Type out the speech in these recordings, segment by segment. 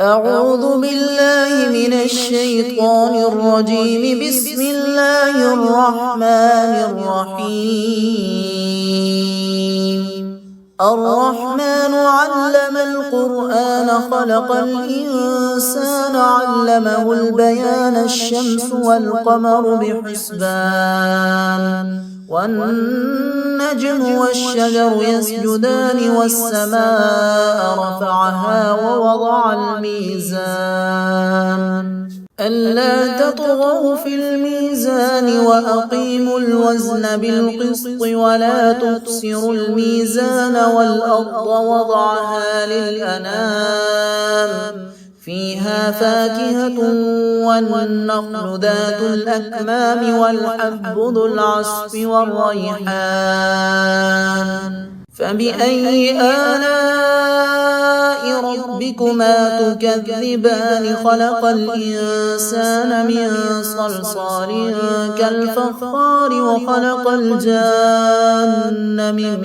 أعوذ بالله من الشيطان الرجيم. بسم الله الرحمن الرحيم. الرحمن علم القرآن خلق الإنسان علمه البيان. الشمس والقمر بحسبان والنجم والشجر يسجدان والسماء رفعها ووضع الميزان ألا تطغوا في الميزان وأقيموا الوزن بالقسط ولا تخسروا الميزان والأرض وضعها للأنام فيها فاكهة والنخل ذات الأكمام والحب ذو العصف والريحان فبأي آلاء ربكما تكذبان. خلق الإنسان من صلصال كالفخار وخلق الجان من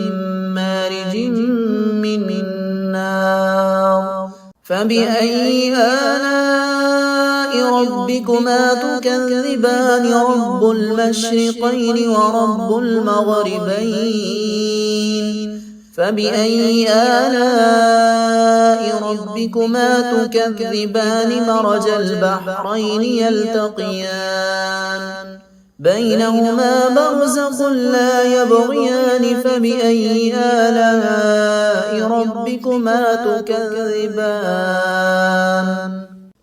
مارج من نار فبأي آلاء ربكما تكذبان. رب المشرقين ورب المغربين فبأي آلاء ربكما تكذبان. مرج البحرين يلتقيان بينهما برزخ لا يبغيان فبأي آلاء ربكما تكذبان.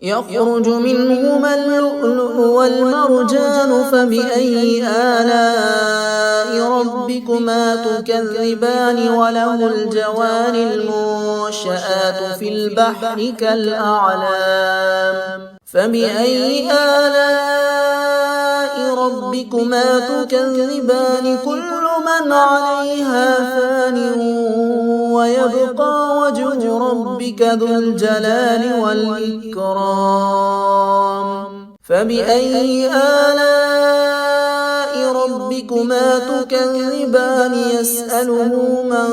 يخرج منهما اللؤلؤ والمرجان فبأي آلاء ربكما تكذبان. وله الجوار المنشآت في البحر كالأعلام فبأي آلاء ربكما تكذبان. كل من عليها فان ويبقى وجه ربك ذو الجلال والإكرام فبأي آلاء ربكما تكذبان. يسأله من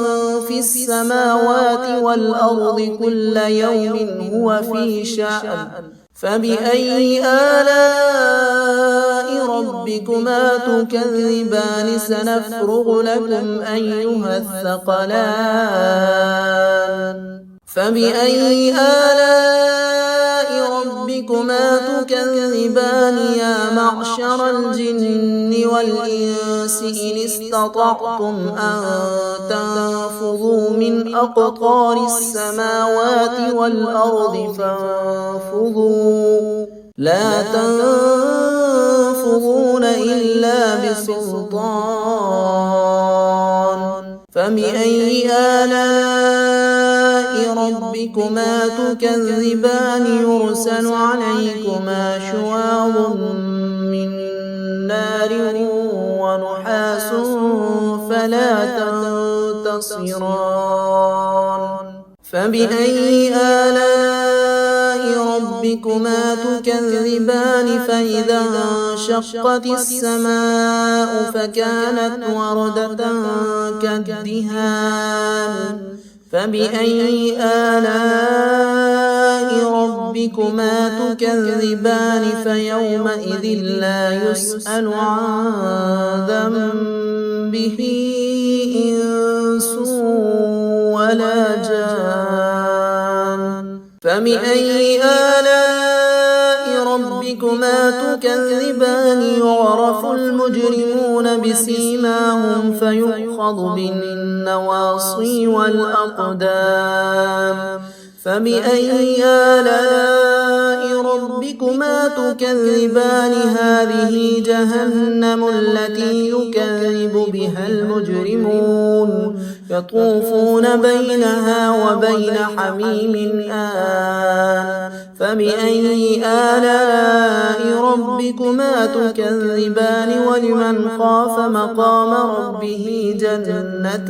في السماوات والأرض كل يوم هو في شأن فبأي آلاء ربكما تكذبان. سنفرغ لكم أيها الثقلان فبأي آلاء ربكما تكذبان. يا معشر الجن والإنس إن استطعتم أن تنفذوا من أقطار السماوات والأرض فانفذوا لا تنفذون إلا بسلطان فبأي آلاء ربكما تكذبان. يرسل عليكما شواظ من نار ونحاس فلا تنتصران فبأي آلاء ربكما تكذبان. فإذا انشقت السماء فكانت وردة كالدهان فبأي آلاء ربكما تكذبان. فيومئذ لا يسأل عن ذنبه إنس ولا جان فبأي آلاء ربكما تكذبان. يعرف المجرمون بسيماهم فيؤخذ بالنواصي والأقدام فبأي آلاء ربكما تكذبان. هذه جهنم التي يكذب بها المجرمون يطوفون بينها وبين حميم آن فبأي آلاء ربكما تكذبان. ولمن خاف مقام ربه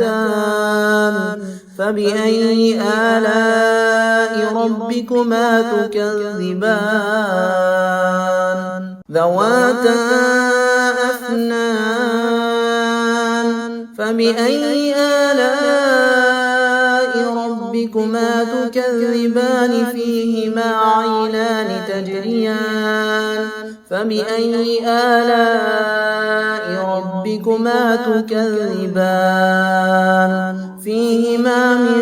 جنتان فبأي آلاء ربكما تكذبان. ذواتا أفنان فبأي آلاء ربكما تكذبان فيهما عينان تجريان فبأي آلاء ربكما تكذبان فيهما من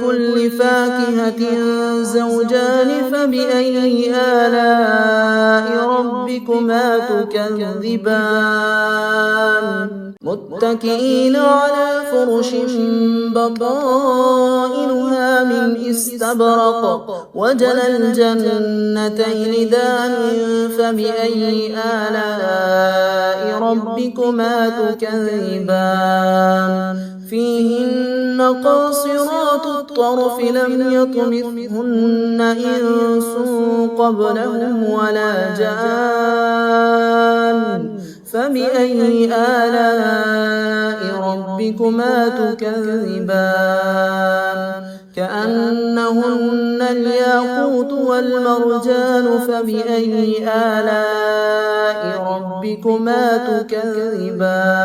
كل فاكهة زوجان فبأي آلاء ربكما تكذبان متكئين على فرش بطائنها من استبرق وجنى الجنتين دان فبأي آلاء ربكما تكذبان فيهن قاصرات الطرف لم يطمثهن إنس قبلهم ولا جان فبأي آلاء ربكما تكذبان كأنهن الياقوت والمرجان فبأي آلاء ربكما تكذبان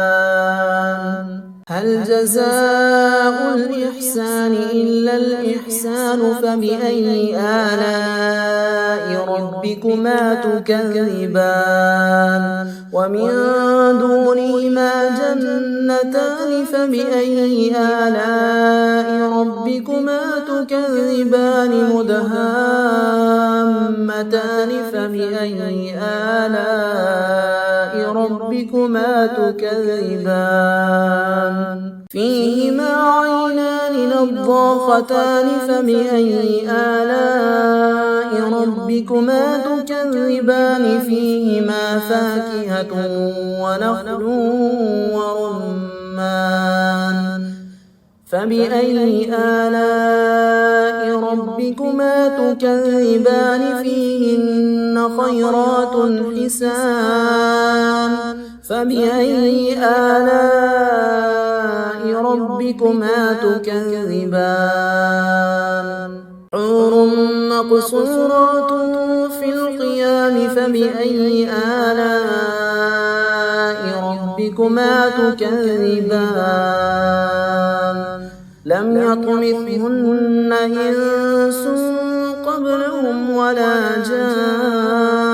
هل جزاء الإحسان إلا الإحسان فبأي آلاء ربكما تكذبان ومن دونهما جنتان فبأي آلاء ربكما تكذبان مدهامتان فبأي آلاء ربكما تكذبان فيهما عينان نضاختان فبأي آلاء ربكما تكذبان فيهما فاكهة ونخل ورمان فبأي آلاء ربكما تكذبان فيهن خيرات حسان فبأي آلاء ربكما تكذبان حور مقصورات في الخيام فبأي آلاء ربكما تكذبان لم يطمثهن إنس قبلهم ولا جان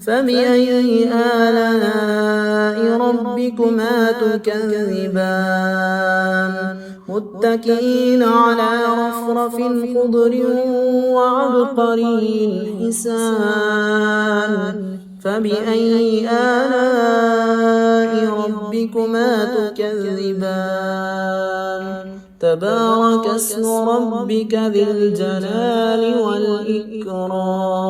فبأي آلاء ربكما تكذبان متكئين على رفرف خضر وعبقري حسان فبأي آلاء ربكما تكذبان تبارك اسم ربك ذي الجلال والإكرام